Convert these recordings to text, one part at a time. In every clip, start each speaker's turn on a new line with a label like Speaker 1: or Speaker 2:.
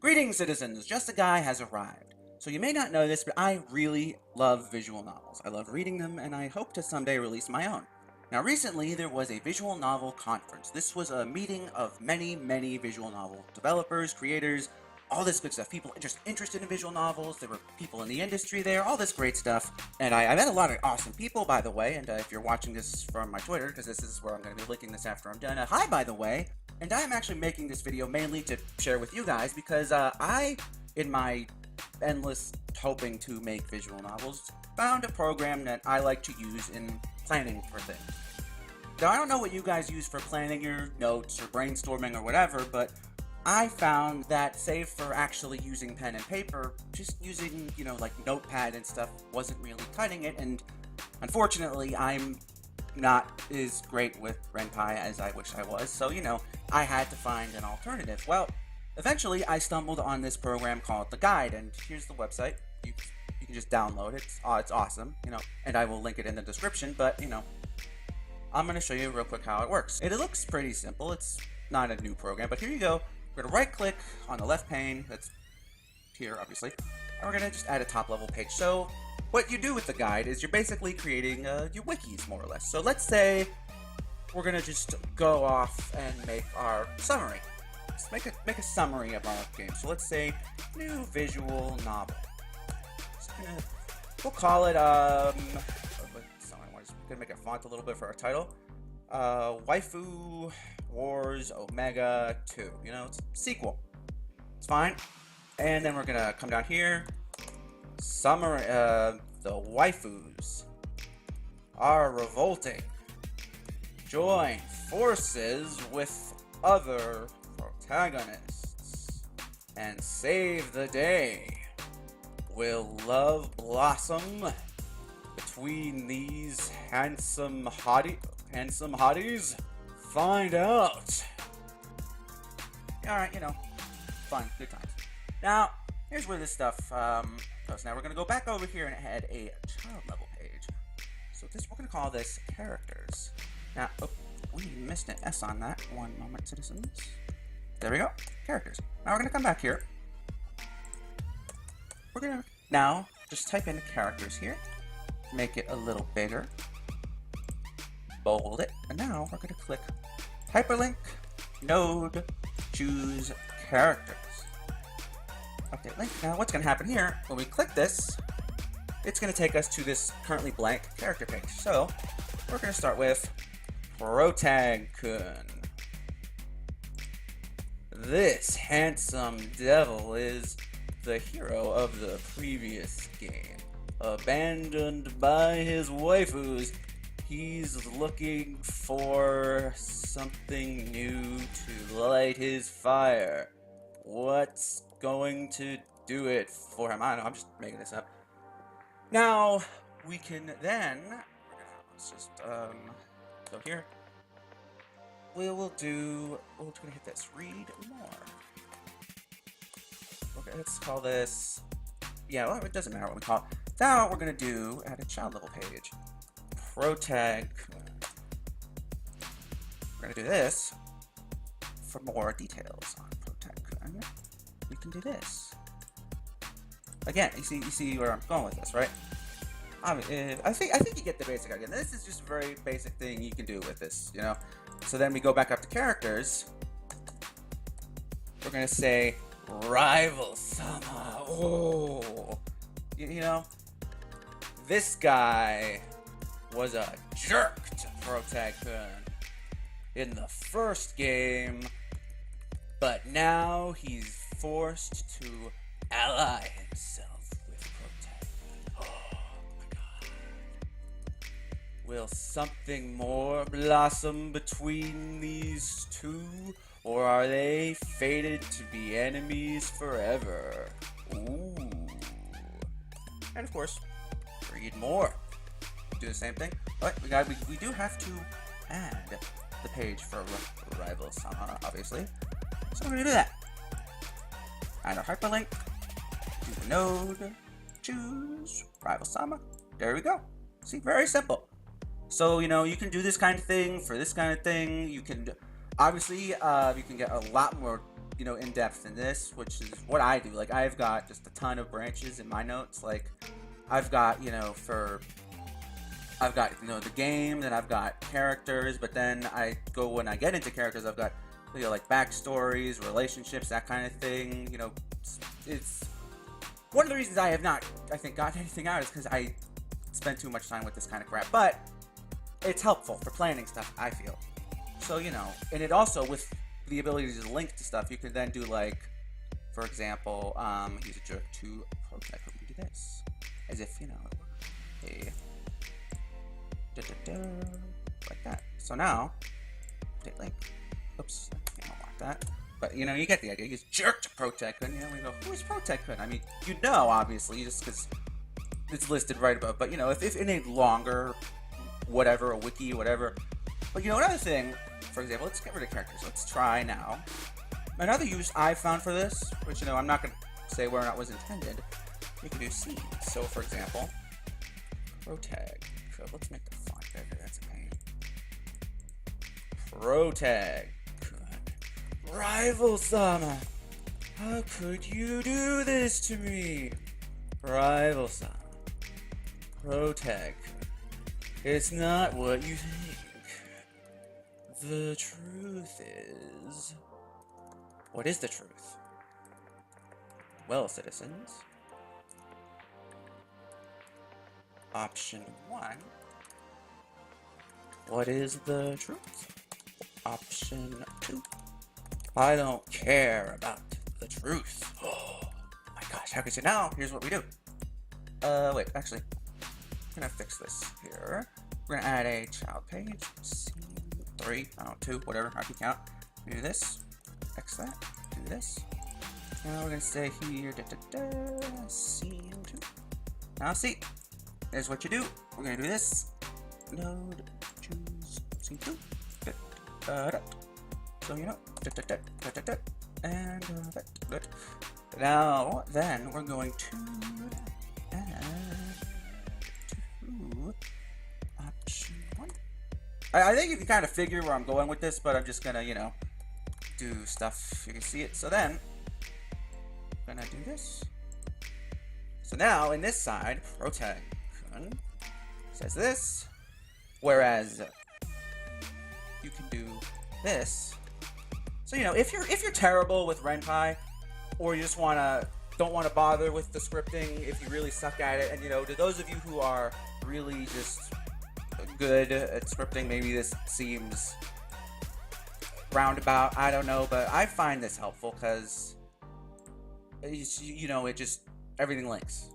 Speaker 1: Greetings, citizens! Justiguy has arrived. So you may not know this, but I really love visual novels. I love reading them, and I hope to someday release my own. Now, recently, there was a visual novel conference. This was a meeting of many visual novel developers, creators, all this good stuff. People just interested in visual novels. There were people in the industry there, all this great stuff. And I met a lot of awesome people, by the way. And if you're watching this from my Twitter, because this is where I'm going to be linking this after I'm done, hi, by the way. And I am actually making this video mainly to share with you guys because in my endless hoping to make visual novels, found a program that I like to use in planning for things. Now, I don't know what you guys use for planning your notes or brainstorming or whatever, but I found that save for actually using pen and paper, just using, like Notepad and stuff wasn't really cutting it, and unfortunately, I'm not as great with RenPy as I wish I was, so, I had to find an alternative. Well, eventually, I stumbled on this program called The Guide, and here's the website. You can just download it. It's awesome, and I will link it in the description, but, I'm going to show you real quick how it works. It looks pretty simple. It's not a new program, but here you go. We're going to right-click on the left pane. That's here, obviously. And we're going to just add a top-level page. So what you do with the guide is you're basically creating your wikis, more or less. So let's say we're going to just go off and make our summary. Let's make a summary of our game. So let's say new visual novel. We'll call it we're gonna make a font a little bit for our title. Waifu Wars Omega 2. It's a sequel. It's fine. And then we're gonna come down here. Summary. The waifus are revolting. Join forces with other protagonists and save the day. Will love blossom between these handsome hotties? Find out. Alright, fun, good times. Now, here's where this stuff goes. Now we're gonna go back over here and add a child level page. So we're gonna call this characters. Now, we missed an S on that. One moment, citizens. There we go. Characters. Now we're gonna come back here. We're gonna now just type in characters here. Make it a little bigger, bold it, and now we're going to click hyperlink, node, choose characters. Update link. Now what's going to happen here, when we click this, it's going to take us to this currently blank character page. So we're going to start with Protag-kun. This handsome devil is the hero of the previous game. Abandoned by his waifus, he's looking for something new to light his fire. What's going to do it for him? I don't know, I'm just making this up. Now, we can then, let's just go here. We're gonna hit this, read more. Okay, let's call this, well, it doesn't matter what we call it. Now what we're going to do, add a child level page. Protag. We're going to do this for more details on Protag. We can do this. Again, you see where I'm going with this, right? I think you get the basic idea. This is just a very basic thing you can do with this, So then we go back up to characters. We're going to say Rival-sama. Oh. This guy was a jerk to Protag-kun in the first game, but now he's forced to ally himself with Protag-kun. Oh my god. Will something more blossom between these two, or are they fated to be enemies forever? Ooh. And of course, read more. Do the same thing. But we do have to add the page for Rival-sama, obviously. So we're gonna do that. Add our hyperlink. Do the node. Choose Rival-sama. There we go. See, very simple. So you can do this kind of thing for this kind of thing. You can obviously you can get a lot more in depth in this, which is what I do. Like, I've got just a ton of branches in my notes. Like, I've got, the game, then I've got characters, but then when I get into characters, I've got, like backstories, relationships, that kind of thing. It's one of the reasons I have not, I think, gotten anything out is because I spend too much time with this kind of crap. But it's helpful for planning stuff, I feel. So, and it also, with the ability to link to stuff, you can then do, like, for example, he's a jerk to protect. We can do this. As if, hey, like that. So now, hit link. Oops, I don't want that. But, you get the idea. He's jerk to protect, and, we go, who is protect? I mean, obviously, just because it's listed right above. But, if in a longer, whatever, a wiki, whatever. But, another thing, for example, let's get rid of characters. Let's try now. Another use I found for this, which, I'm not going to say where or not was intended, you can do scenes. So, for example, protag. So, let's make the font bigger. That's a pain. Protag. Good. Rival-sama. How could you do this to me? Rival-sama. Protag. It's not what you think. The truth is... What is the truth? Well, citizens... Option 1. What is the truth? Option 2. I don't care about the truth. Oh my gosh, how could you now? Here's what we do. Wait, actually, I'm gonna fix this here. We're gonna add a child page. Scene 3, I don't know, 2, whatever, I can count. Do this, X that, do this. Now we're gonna stay here, scene 2. Now see, here's what you do. We're gonna do this. Node, choose scene 2. So, and that. Now, then, we're going to add to option 1. I think you can kind of figure where I'm going with this, but I'm just gonna, do stuff. You can see it. So then, I'm gonna do this. So now, in this side, protag says this, whereas you can do this. So, if you're terrible with Ren'Py, or you just don't wanna bother with the scripting, if you really suck at it, and to those of you who are really just good at scripting, maybe this seems roundabout, I don't know, but I find this helpful because it just everything links,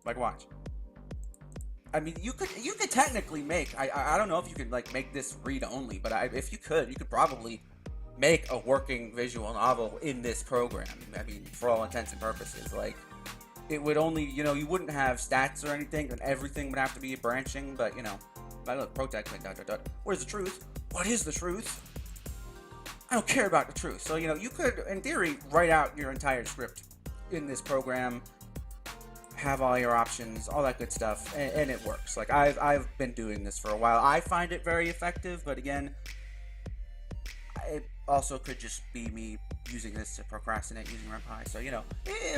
Speaker 1: like watch. I mean, you could technically make, I don't know if you could make this read only, but if you could probably make a working visual novel in this program. I mean, for all intents and purposes, it would only, you wouldn't have stats or anything, and everything would have to be branching, but, I look, protect, where's the truth? What is the truth? I don't care about the truth. So, you could, in theory, write out your entire script in this program, have all your options, all that good stuff, and it works. I've been doing this for a while. I find it very effective, but again, it also could just be me using this to procrastinate using Ren'Py. So,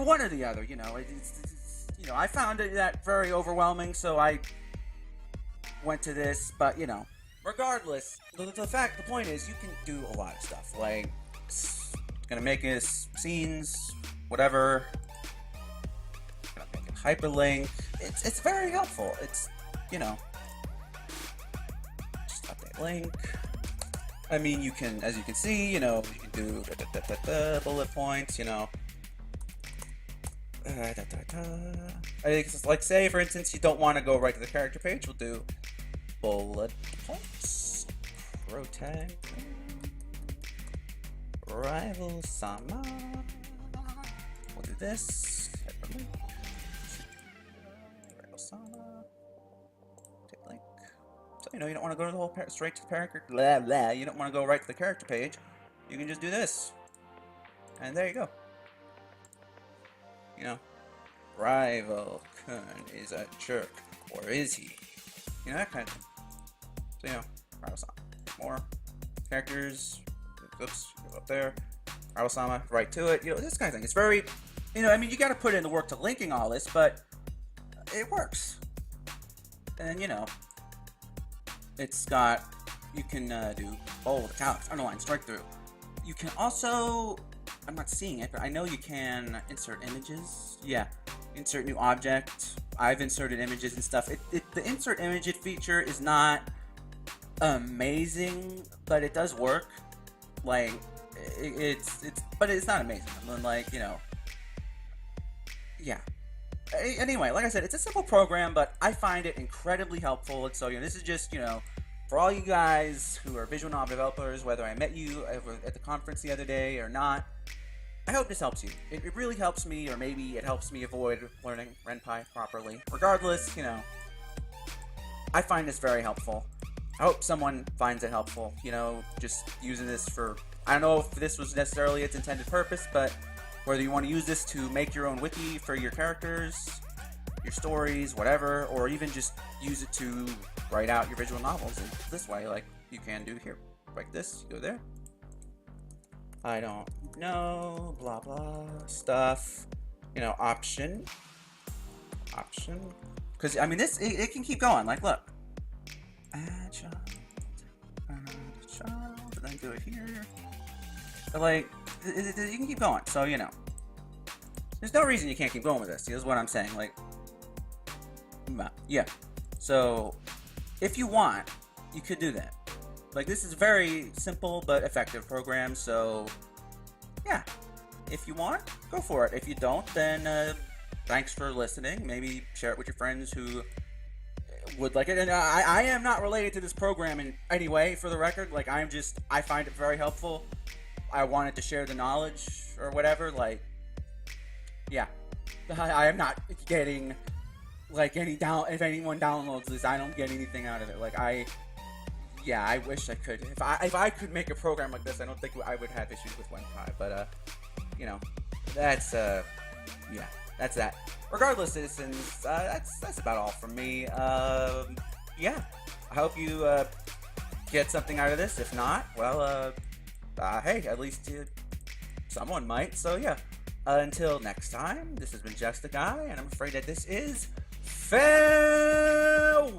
Speaker 1: one or the other, I found that very overwhelming, so I went to this, but, regardless, the point is, you can do a lot of stuff, it's gonna make us scenes, whatever, gonna make it hyperlink, it's very helpful, it's, just update link. I mean, you can, as you can see, you can do bullet points, I think it's say, for instance, you don't want to go right to the character page, we'll do bullet points, protag, rival-sama, we'll do this, hyperlink, rival-sama, take link. So, you don't want to go to the whole straight to the character, blah, blah. You don't want to go right to the character page. You can just do this. And there you go. Rival-kun is a jerk. Or is he? That kind of thing. So, rival-sama. More characters. Oops, go up there. Arasama, right to it. This kind of thing. It's very, I mean, you got to put in the work to linking all this, but it works. And it's got, you can do bold, italics, underline, strike through. You can also, I'm not seeing it, but I know you can insert images. Yeah, insert new object. I've inserted images and stuff. The insert image feature is not amazing, but it does work. Like, but it's not amazing. I mean, like, yeah. Anyway, like I said, it's a simple program, but I find it incredibly helpful. And so, this is just, for all you guys who are visual novel developers, whether I met you at the conference the other day or not, I hope this helps you. It really helps me, or maybe it helps me avoid learning Ren'Py properly. Regardless, I find this very helpful. I hope someone finds it helpful, just using this for, I don't know if this was necessarily its intended purpose, but whether you want to use this to make your own wiki for your characters, your stories, whatever, or even just use it to write out your visual novels in this way, like you can do here. Like this, you go there. I don't know, blah blah stuff. Option. Because, I mean, this, it can keep going. Like, look. Add child, and then do it here. But, like, you can keep going. So, there's no reason you can't keep going with this. Here's what I'm saying. Like, yeah. So, if you want, you could do that. Like, this is a very simple but effective program, so, yeah. If you want, go for it. If you don't, then, thanks for listening. Maybe share it with your friends who would like it. And I am not related to this program in any way, for the record. Like, I find it very helpful. I wanted to share the knowledge, or whatever. Like, yeah. I am not getting, like, if anyone downloads this, I don't get anything out of it. Like, I wish I could. If I could make a program like this, I don't think I would have issues with Ren'Py. But, that's, yeah, that's that. Regardless, citizens, that's about all from me. Yeah, I hope you get something out of this. If not, well, hey, at least someone might. So, yeah, until next time, this has been Justiguy, and I'm afraid that this is farewell.